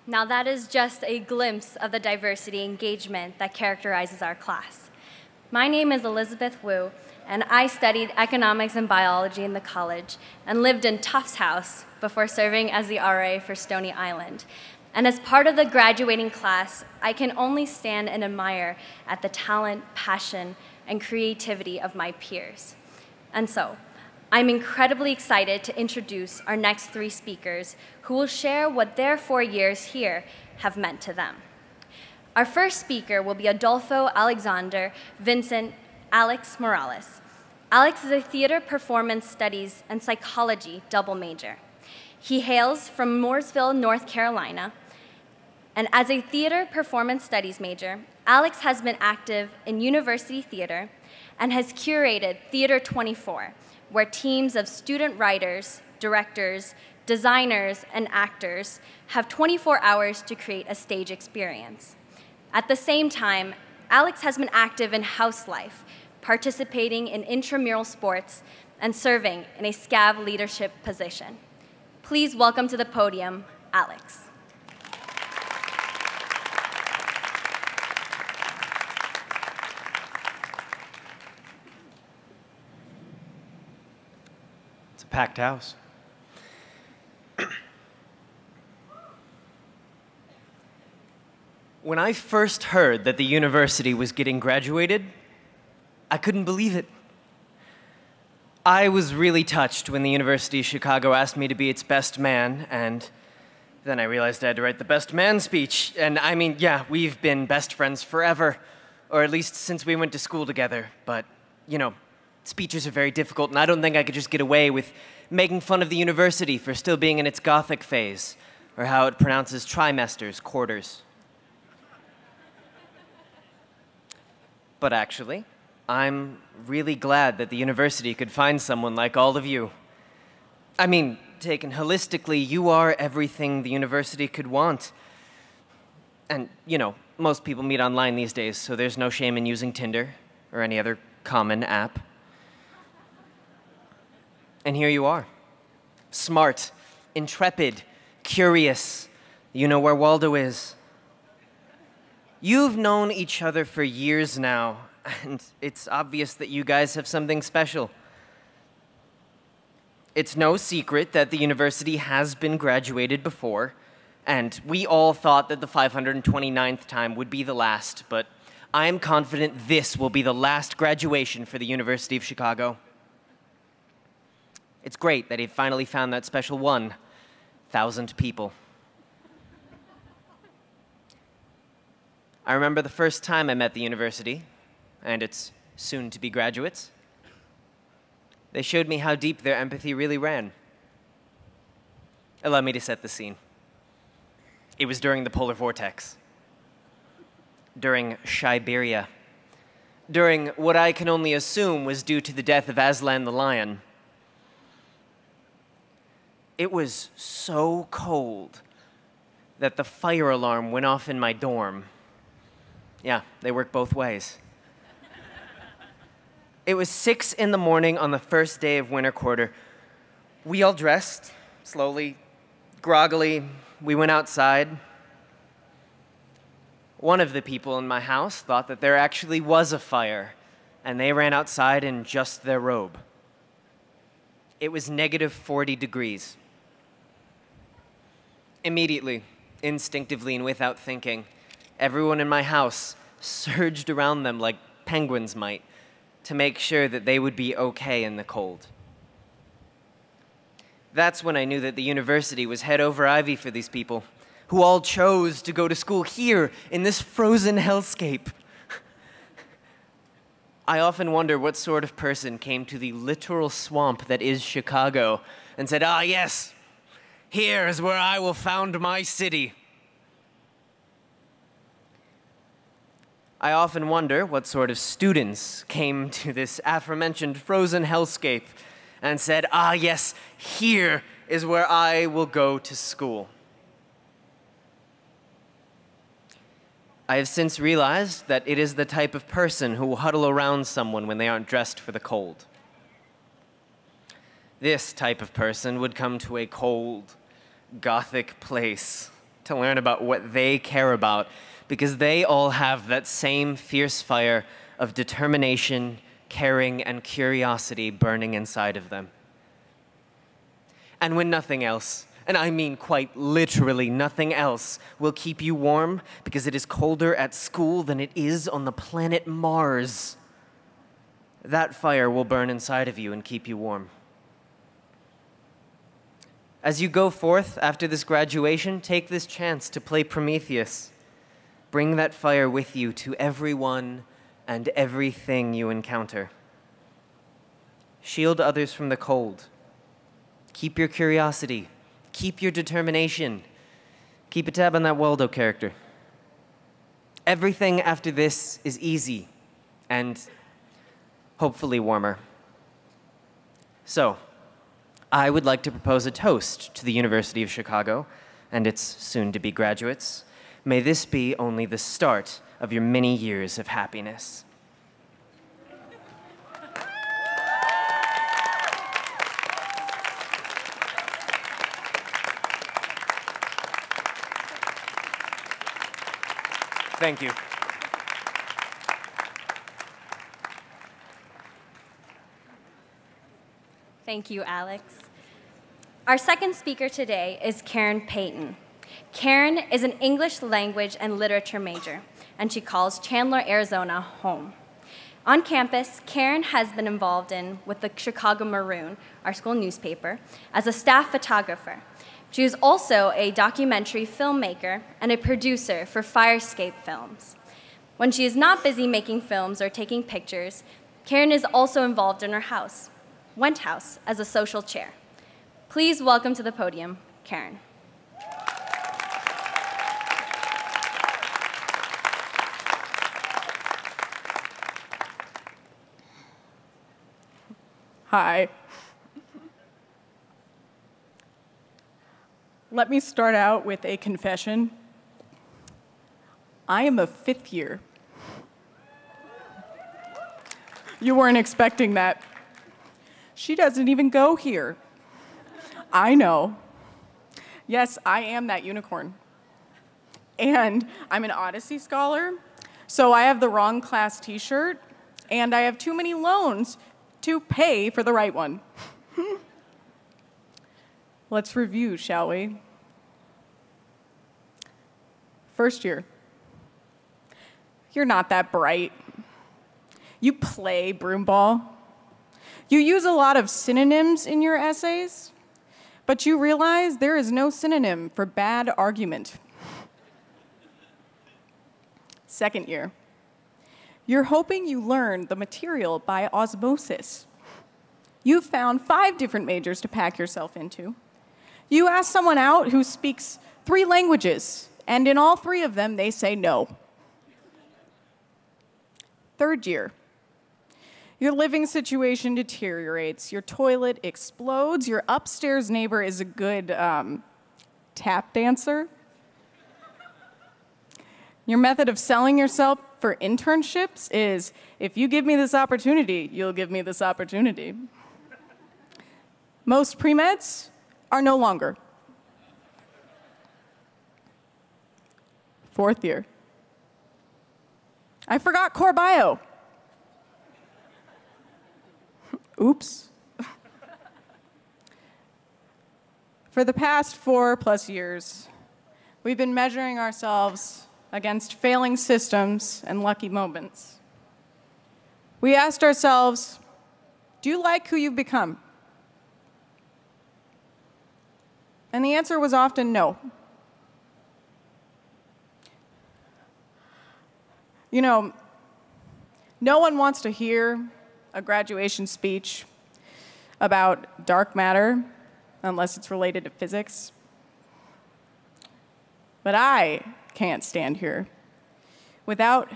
Now that is just a glimpse of the diversity engagement that characterizes our class. My name is Elizabeth Wu, and I studied economics and biology in the college and lived in Tufts House before serving as the RA for Stony Island. And as part of the graduating class, I can only stand and admire at the talent, passion, and creativity of my peers. And so, I'm incredibly excited to introduce our next three speakers who will share what their 4 years here have meant to them. Our first speaker will be Adolfo Alexander Vincent Alex Morales. Alex is a theater performance studies and psychology double major. He hails from Mooresville, North Carolina, and as a theater performance studies major, Alex has been active in university theater and has curated Theater 24, where teams of student writers, directors, designers, and actors have 24 hours to create a stage experience. At the same time, Alex has been active in house life, participating in intramural sports and serving in a SCAV leadership position. Please welcome to the podium, Alex. It's a packed house. When I first heard that the university was getting graduated, I couldn't believe it. I was really touched when the University of Chicago asked me to be its best man, and then I realized I had to write the best man speech. And I mean, yeah, we've been best friends forever, or at least since we went to school together. But, you know, speeches are very difficult, and I don't think I could just get away with making fun of the university for still being in its Gothic phase, or how it pronounces trimesters, quarters. But actually, I'm really glad that the university could find someone like all of you. I mean, taken holistically, you are everything the university could want. And, you know, most people meet online these days, so there's no shame in using Tinder or any other common app. And here you are. Smart, intrepid, curious. You know where Waldo is. You've known each other for years now, and it's obvious that you guys have something special. It's no secret that the university has been graduated before, and we all thought that the 529th time would be the last, but I am confident this will be the last graduation for the University of Chicago. It's great that he finally found that special 1,000 people. I remember the first time I met the university and its soon-to-be graduates. They showed me how deep their empathy really ran. Allow me to set the scene. It was during the polar vortex, during Siberia, during what I can only assume was due to the death of Aslan the lion. It was so cold that the fire alarm went off in my dorm. Yeah, they work both ways. It was 6 in the morning on the first day of winter quarter. We all dressed, slowly, groggily. We went outside. One of the people in my house thought that there actually was a fire, and they ran outside in just their robe. It was negative 40 degrees. Immediately, instinctively, and without thinking, everyone in my house surged around them like penguins might to make sure that they would be okay in the cold. That's when I knew that the university was head over ivy for these people, who all chose to go to school here in this frozen hellscape. I often wonder what sort of person came to the literal swamp that is Chicago and said, "Ah, yes, here is where I will found my city." I often wonder what sort of students came to this aforementioned frozen hellscape and said, "Ah, yes, here is where I will go to school." I have since realized that it is the type of person who will huddle around someone when they aren't dressed for the cold. This type of person would come to a cold, Gothic place to learn about what they care about, because they all have that same fierce fire of determination, caring, and curiosity burning inside of them. And when nothing else, and I mean quite literally nothing else, will keep you warm because it is colder at school than it is on the planet Mars, that fire will burn inside of you and keep you warm. As you go forth after this graduation, take this chance to play Prometheus. Bring that fire with you to everyone and everything you encounter. Shield others from the cold. Keep your curiosity. Keep your determination. Keep a tab on that Waldo character. Everything after this is easy and hopefully warmer. So, I would like to propose a toast to the University of Chicago and its soon-to-be graduates. May this be only the start of your many years of happiness. Thank you. Thank you, Alex. Our second speaker today is Karyn Peyton. Karyn is an English language and literature major, and she calls Chandler, Arizona, home. On campus, Karyn has been involved with the Chicago Maroon, our school newspaper, as a staff photographer. She is also a documentary filmmaker and a producer for Firescape Films. When she is not busy making films or taking pictures, Karyn is also involved in her house, Went House, as a social chair. Please welcome to the podium, Karyn. Hi. Let me start out with a confession. I am a fifth year. You weren't expecting that. She doesn't even go here. I know. Yes, I am that unicorn. And I'm an Odyssey scholar, so I have the wrong class t-shirt, and I have too many loans to pay for the right one. Let's review, shall we? First year. You're not that bright. You play broomball. You use a lot of synonyms in your essays, but you realize there is no synonym for bad argument. Second year. You're hoping you learn the material by osmosis. You've found 5 different majors to pack yourself into. You ask someone out who speaks 3 languages, and in all 3 of them, they say no. Third year. Your living situation deteriorates, your toilet explodes, your upstairs neighbor is a good tap dancer. Your method of selling yourself for internships is, if you give me this opportunity, you'll give me this opportunity. Most pre-meds are no longer. Fourth year. I forgot core bio. Oops. For the past 4+ years, we've been measuring ourselves against failing systems and lucky moments. We asked ourselves, do you like who you've become? And the answer was often no. You know, no one wants to hear a graduation speech about dark matter unless it's related to physics. But I can't stand here without,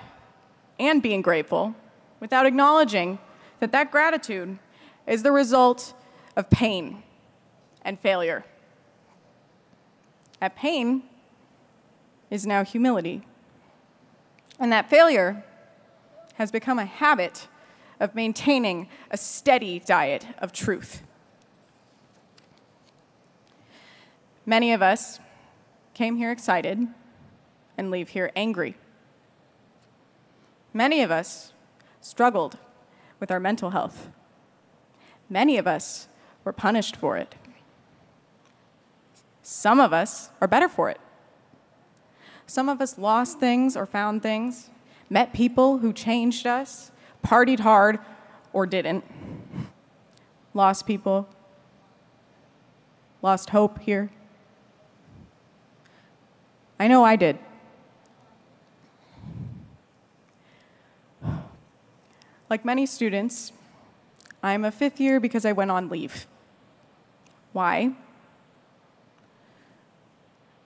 and being grateful, without acknowledging that that gratitude is the result of pain and failure. That pain is now humility. And that failure has become a habit of maintaining a steady diet of truth. Many of us came here excited, and leave here angry. Many of us struggled with our mental health. Many of us were punished for it. Some of us are better for it. Some of us lost things or found things, met people who changed us, partied hard or didn't, lost people, lost hope here. I know I did. Like many students, I'm a fifth year because I went on leave. Why?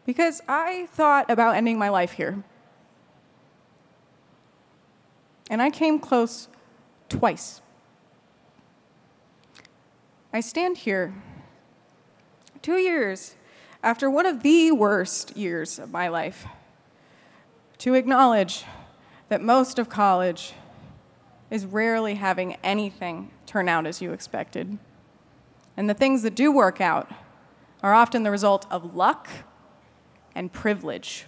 Because I thought about ending my life here. And I came close twice. I stand here 2 years after one of the worst years of my life to acknowledge that most of college is rarely having anything turn out as you expected. And the things that do work out are often the result of luck and privilege.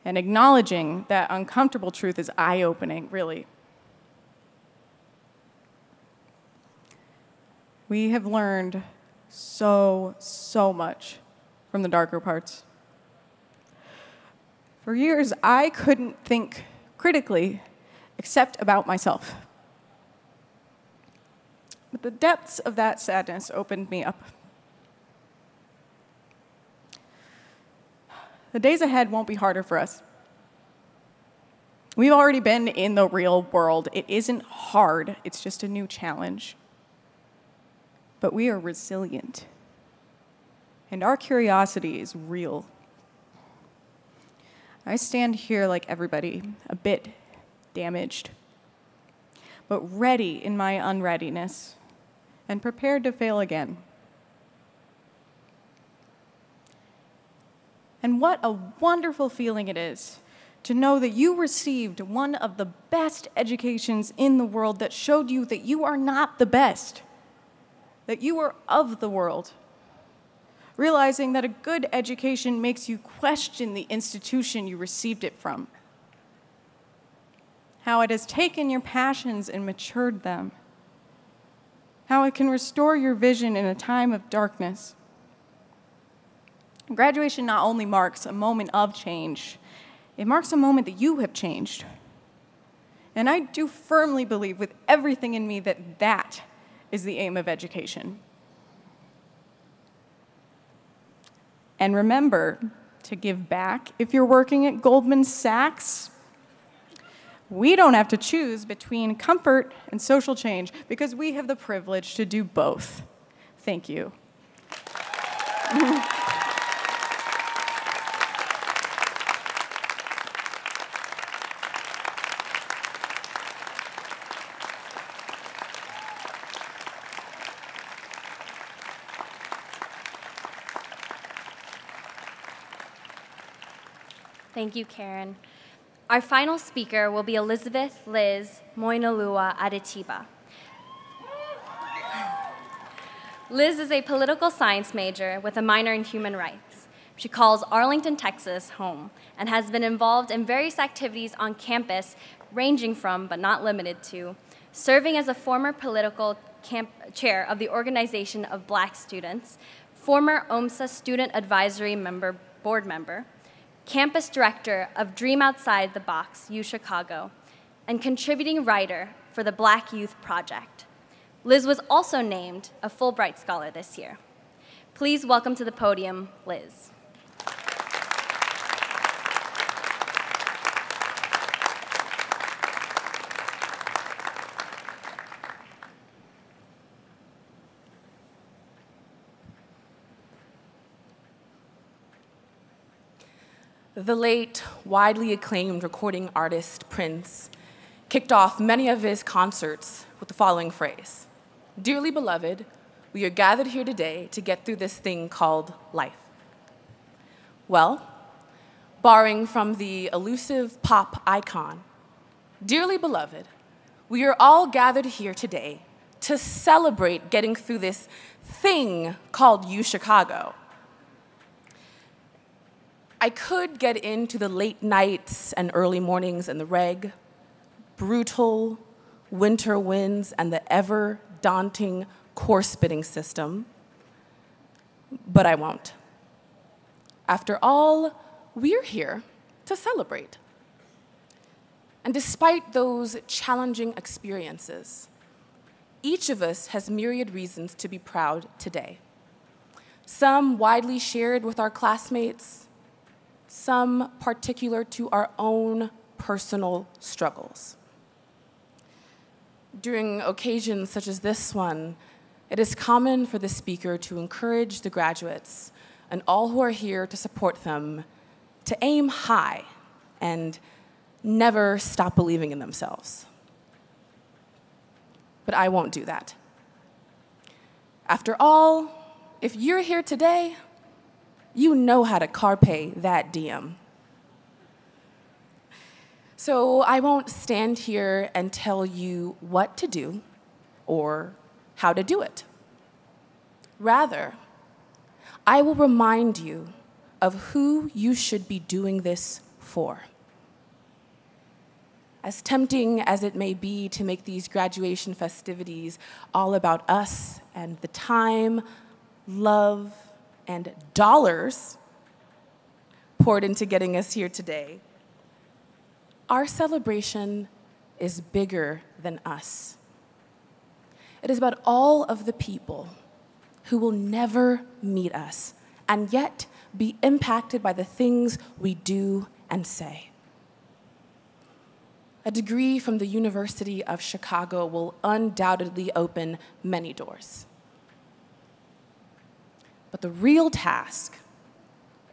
And acknowledging that uncomfortable truth is eye-opening, really. We have learned so much from the darker parts. For years, I couldn't think critically except about myself. But the depths of that sadness opened me up. The days ahead won't be harder for us. We've already been in the real world. It isn't hard, it's just a new challenge. But we are resilient. And our curiosity is real. I stand here like everybody, a bit damaged, but ready in my unreadiness and prepared to fail again. And what a wonderful feeling it is to know that you received one of the best educations in the world that showed you that you are not the best, that you are of the world. Realizing that a good education makes you question the institution you received it from. How it has taken your passions and matured them. How it can restore your vision in a time of darkness. Graduation not only marks a moment of change, it marks a moment that you have changed. And I do firmly believe with everything in me that that is the aim of education. And remember to give back if you're working at Goldman Sachs. We don't have to choose between comfort and social change because we have the privilege to do both. Thank you. Thank you, Karyn. Our final speaker will be Elizabeth Liz Moinalua Adetiba. Liz is a political science major with a minor in human rights. She calls Arlington, Texas, home, and has been involved in various activities on campus, ranging from, but not limited to, serving as a former political chair of the Organization of Black Students, former OMSA Student Advisory Board member, campus director of Dream Outside the Box, UChicago, and contributing writer for the Black Youth Project. Liz was also named a Fulbright Scholar this year. Please welcome to the podium, Liz. The late, widely acclaimed recording artist Prince kicked off many of his concerts with the following phrase: "Dearly beloved, we are gathered here today to get through this thing called life." Well, borrowing from the elusive pop icon, dearly beloved, we are all gathered here today to celebrate getting through this thing called UChicago. I could get into the late nights and early mornings in the reg, brutal winter winds, and the ever-daunting course bidding system, but I won't. After all, we're here to celebrate. And despite those challenging experiences, each of us has myriad reasons to be proud today. Some widely shared with our classmates, some particular to our own personal struggles. During occasions such as this one, it is common for the speaker to encourage the graduates and all who are here to support them to aim high and never stop believing in themselves. But I won't do that. After all, if you're here today, you know how to carpe that diem. So I won't stand here and tell you what to do or how to do it. Rather, I will remind you of who you should be doing this for. As tempting as it may be to make these graduation festivities all about us and the time, love, and dollars poured into getting us here today, our celebration is bigger than us. It is about all of the people who will never meet us and yet be impacted by the things we do and say. A degree from the University of Chicago will undoubtedly open many doors. But the real task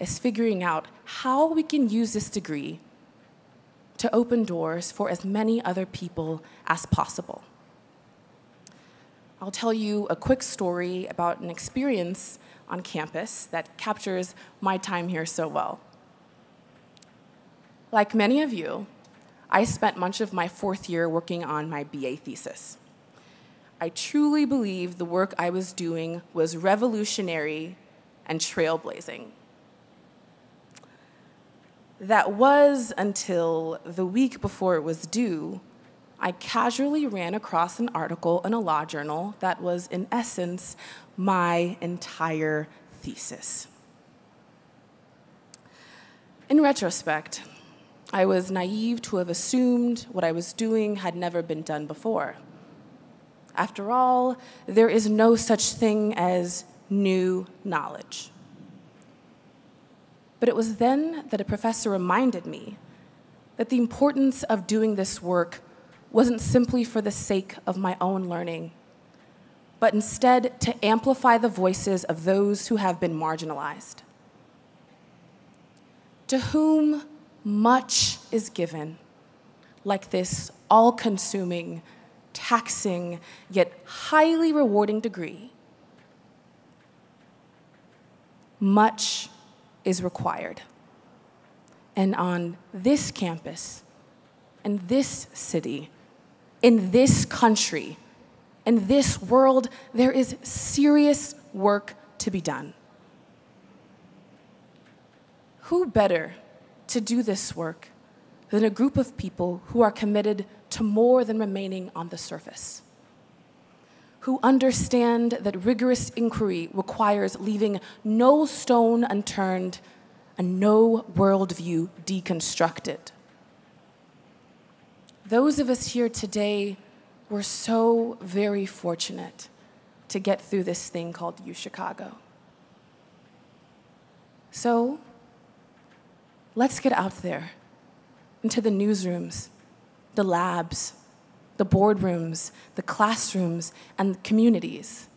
is figuring out how we can use this degree to open doors for as many other people as possible. I'll tell you a quick story about an experience on campus that captures my time here so well. Like many of you, I spent much of my fourth year working on my BA thesis. I truly believe the work I was doing was revolutionary and trailblazing. That was until the week before it was due, I casually ran across an article in a law journal that was, in essence, my entire thesis. In retrospect, I was naive to have assumed what I was doing had never been done before. After all, there is no such thing as new knowledge. But it was then that a professor reminded me that the importance of doing this work wasn't simply for the sake of my own learning, but instead to amplify the voices of those who have been marginalized. To whom much is given, like this all-consuming, taxing, yet highly rewarding degree, much is required. And on this campus, in this city, in this country, in this world, there is serious work to be done. Who better to do this work than a group of people who are committed to more than remaining on the surface, who understand that rigorous inquiry requires leaving no stone unturned and no worldview deconstructed. Those of us here today were so very fortunate to get through this thing called UChicago. So, let's get out there into the newsrooms, the labs, the boardrooms, the classrooms, and the communities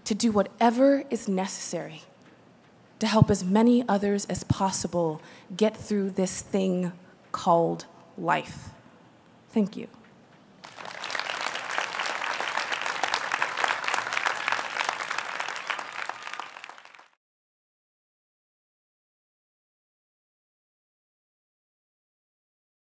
to do whatever is necessary to help as many others as possible get through this thing called life. Thank you.